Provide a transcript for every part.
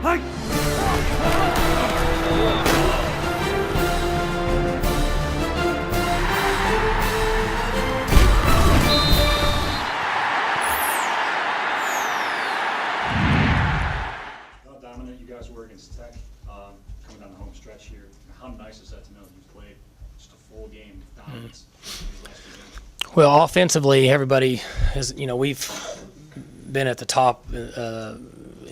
How dominant you guys were against Tech coming down the home stretch here. How nice is that to know that you played just a full game of dominance these last few games? Well, offensively, everybody has, we've been at the top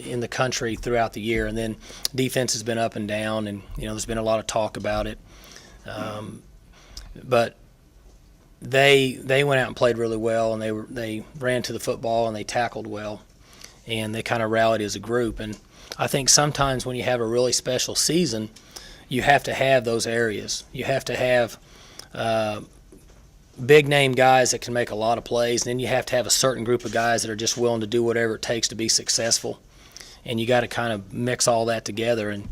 in the country throughout the year, and then defense has been up and down, and there's been a lot of talk about it. But they went out and played really well, and they ran to the football and they tackled well, and they kind of rallied as a group. And I think sometimes when you have a really special season, you have to have those areas. You have to have big name guys that can make a lot of plays, and then you have to have a certain group of guys that are just willing to do whatever it takes to be successful. And you got to kind of mix all that together. And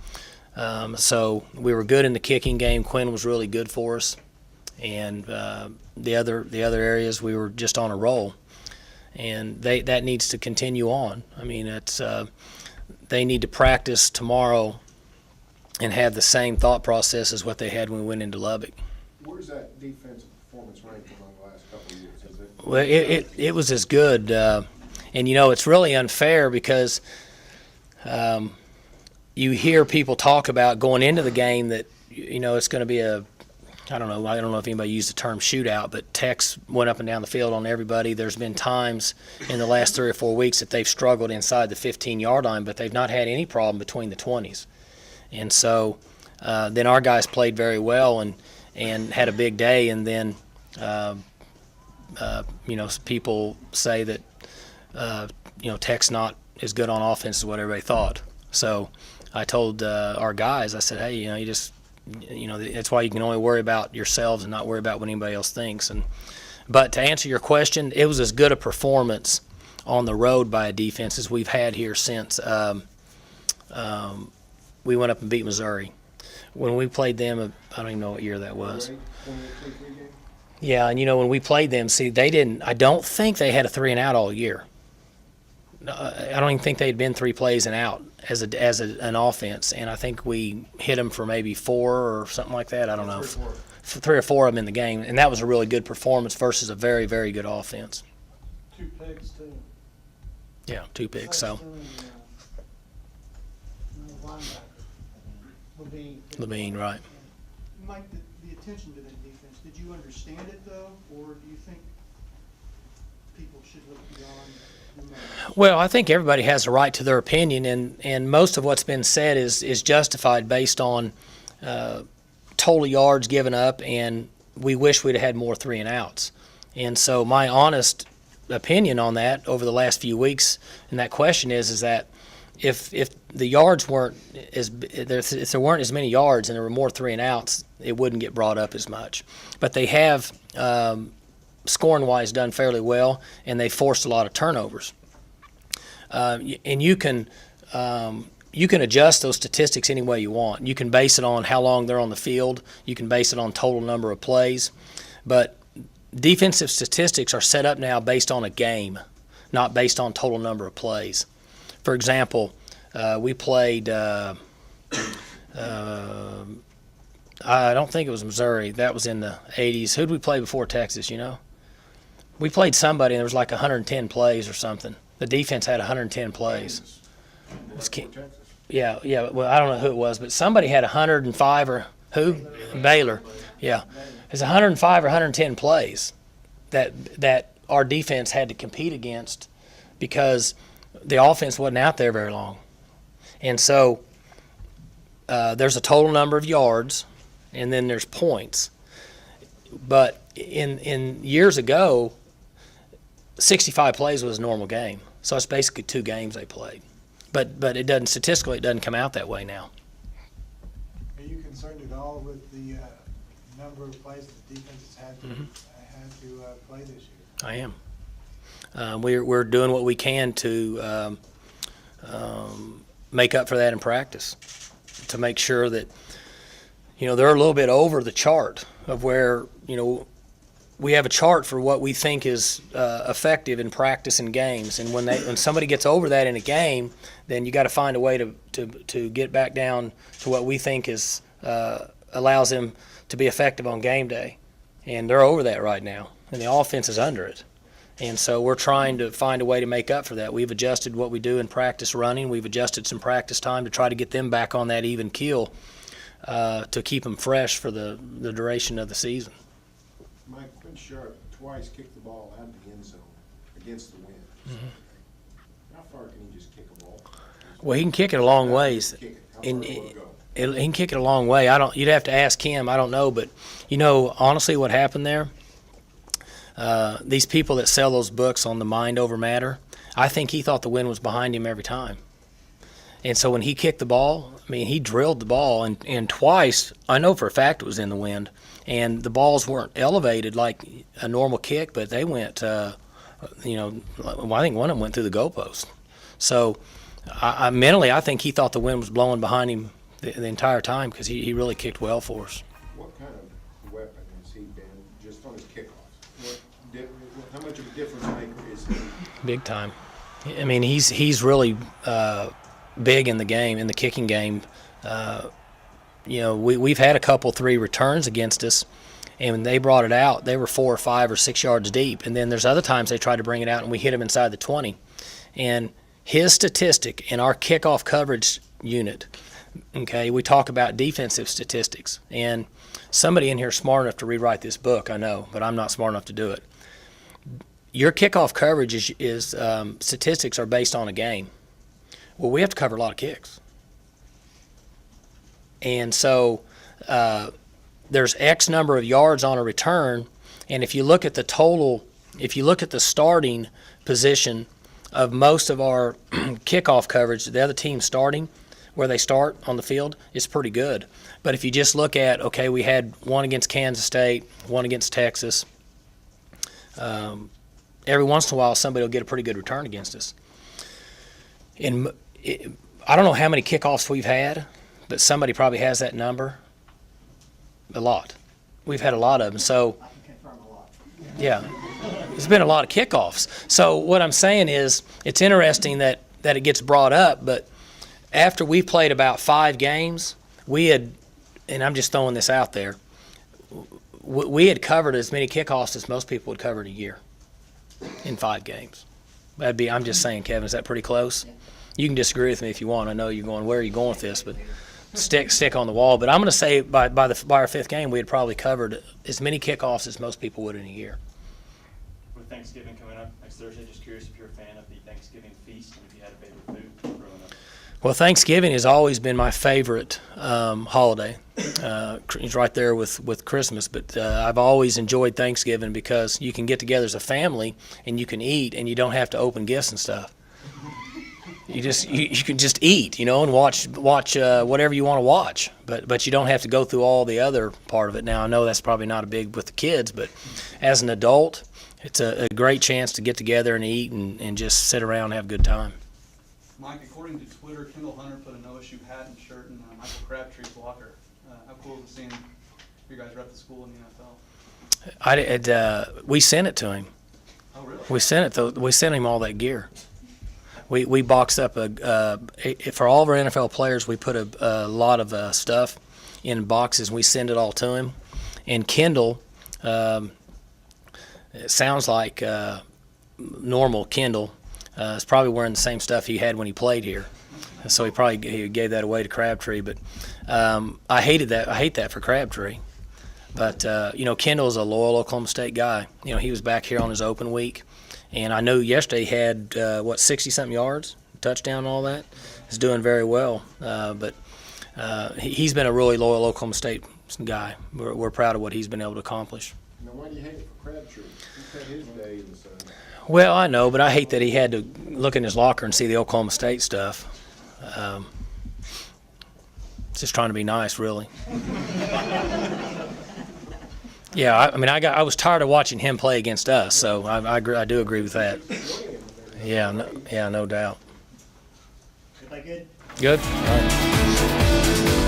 so we were good in the kicking game. Quinn was really good for us, and the other areas we were just on a roll. And that needs to continue on. I mean, they need to practice tomorrow and have the same thought process as what they had when we went into Lubbock. Where's that defensive performance ranked among the last couple of years? Is it? Well, it was as good, and it's really unfair because you hear people talk about going into the game that it's going to be I don't know if anybody used the term shootout, but Tech's went up and down the field on everybody. There's been times in the last 3 or 4 weeks that they've struggled inside the 15-yard line, but they've not had any problem between the 20s. And so then our guys played very well and had a big day, and then people say that Tech's not as good on offense as what everybody thought. So I told our guys, I said, hey, you just that's why you can only worry about yourselves and not worry about what anybody else thinks. But to answer your question, it was as good a performance on the road by a defense as we've had here since we went up and beat Missouri. When we played them, I don't even know what year that was. Yeah, and when we played them, I don't think they had a 3 and out all year. I don't even think they'd been 3 plays and out as an offense, and I think we hit them for maybe 4 or something like that. I don't know, 3 or 4 of them in the game, and that was a really good performance versus a very, very good offense. 2 picks too. Yeah, 2 picks. So Levine, right? Mike, the attention to that defense. Did you understand it though, or do you think people should look beyond? Well, I think everybody has a right to their opinion, and most of what's been said is justified based on total yards given up, and we wish we'd have had more 3 and outs. And so my honest opinion on that over the last few weeks, and that question is that if the yards weren't if there weren't as many yards and there were more 3 and outs, it wouldn't get brought up as much. But they have scoring-wise done fairly well, and they forced a lot of turnovers. And you can adjust those statistics any way you want. You can base it on how long they're on the field. You can base it on total number of plays. But defensive statistics are set up now based on a game, not based on total number of plays. For example, we played I don't think it was Missouri. That was in the 80s. Who did we play before Texas, We played somebody, and there was like 110 plays or something. The defense had 110 plays. Yeah. Well, I don't know who it was, but somebody had 105 or who? Baylor. Yeah. It's 105 or 110 plays that our defense had to compete against because the offense wasn't out there very long. And so there's a total number of yards, and then there's points. But in years ago, 65 plays was a normal game. So it's basically 2 games they played. But it doesn't, statistically, it doesn't come out that way now. Are you concerned at all with the number of plays that the defense has had to play this year? I am. We're doing what we can to make up for that in practice, to make sure that they're a little bit over the chart of where we have a chart for what we think is effective in practice and games, and when somebody gets over that in a game, then you got to find a way to get back down to what we think is allows them to be effective on game day, and they're over that right now, and the offense is under it. And so we're trying to find a way to make up for that. We've adjusted what we do in practice running. We've adjusted some practice time to try to get them back on that even keel to keep them fresh for the duration of the season. Mike, Quinn Sharp twice kicked the ball out of the end zone against the wind. How far can he just kick a ball? Well, he can kick it a long ways. Kick it. How And far will it go? he can kick it a long way. You'd have to ask him. I don't know, but honestly, what happened there? These people that sell those books on the mind over matter, I think he thought the wind was behind him every time. And so when he kicked the ball, I mean, he drilled the ball, and twice, I know for a fact it was in the wind, and the balls weren't elevated like a normal kick, but they went, I think one of them went through the goalpost. So mentally, I think he thought the wind was blowing behind him the entire time because he really kicked well for us. What kind of weapon has he been just on his kickoffs? How much of a difference maker is he? Big time. I mean, he's really big in the game, in the kicking game. We've had a couple 3 returns against us, and when they brought it out, they were 4 or 5 or 6 yards deep. And then there's other times they tried to bring it out, and we hit him inside the 20. And his statistic in our kickoff coverage unit, okay, we talk about defensive statistics. And somebody in here is smart enough to rewrite this book, I know, but I'm not smart enough to do it. Your kickoff coverage is statistics are based on a game. Well, we have to cover a lot of kicks. And so there's X number of yards on a return, and if you look at the total, if you look at the starting position of most of our kickoff coverage, the other team starting, where they start on the field, is pretty good. But if you just look at, okay, we had one against Kansas State, one against Texas, every once in a while somebody will get a pretty good return against us. I don't know how many kickoffs we've had, but somebody probably has that number. A lot. We've had a lot of them. So, I can confirm a lot. yeah, there's been a lot of kickoffs. So what I'm saying is it's interesting that it gets brought up, but after we played about 5 games, we had, and I'm just throwing this out there, we had covered as many kickoffs as most people would cover in a year in 5 games. I'm just saying, Kevin, is that pretty close? You can disagree with me if you want. I know you're going, where are you going with this? But stick on the wall. But I'm going to say by our 5th game, we had probably covered as many kickoffs as most people would in a year. With Thanksgiving coming up next Thursday, just curious if you're a fan of the Thanksgiving feast and if you had a favorite food growing up. Well, Thanksgiving has always been my favorite holiday. It's right there with Christmas, but I've always enjoyed Thanksgiving because you can get together as a family and you can eat and you don't have to open gifts and stuff. You can just eat, and watch whatever you want to watch, but you don't have to go through all the other part of it. Now I know that's probably not a big with the kids, but as an adult, it's a great chance to get together and eat and just sit around and have a good time. Mike, according to Twitter, Kendall Hunter put a no-issue hat and shirt in Michael Crabtree's locker. How cool is it seeing you guys rep the school in the NFL? We sent it to him. Oh, really? We sent him all that gear. We boxed up for all of our NFL players. We put a lot of stuff in boxes and we send it all to him. And Kendall, it sounds like normal Kendall. Is probably wearing the same stuff he had when he played here, so he gave that away to Crabtree. But I hate that for Crabtree. But Kendall's a loyal Oklahoma State guy. He was back here on his open week, and I know yesterday he had 60-something yards, touchdown, and all that. He's doing very well. But he's been a really loyal Oklahoma State guy. We're proud of what he's been able to accomplish. Now, why do you hate it for Crabtree? He's had his day in the sun. Well, I know, but I hate that he had to look in his locker and see the Oklahoma State stuff. Just trying to be nice, really. Yeah, I was tired of watching him play against us, so I do agree with that. Yeah, no doubt. Everybody good? Good. All right.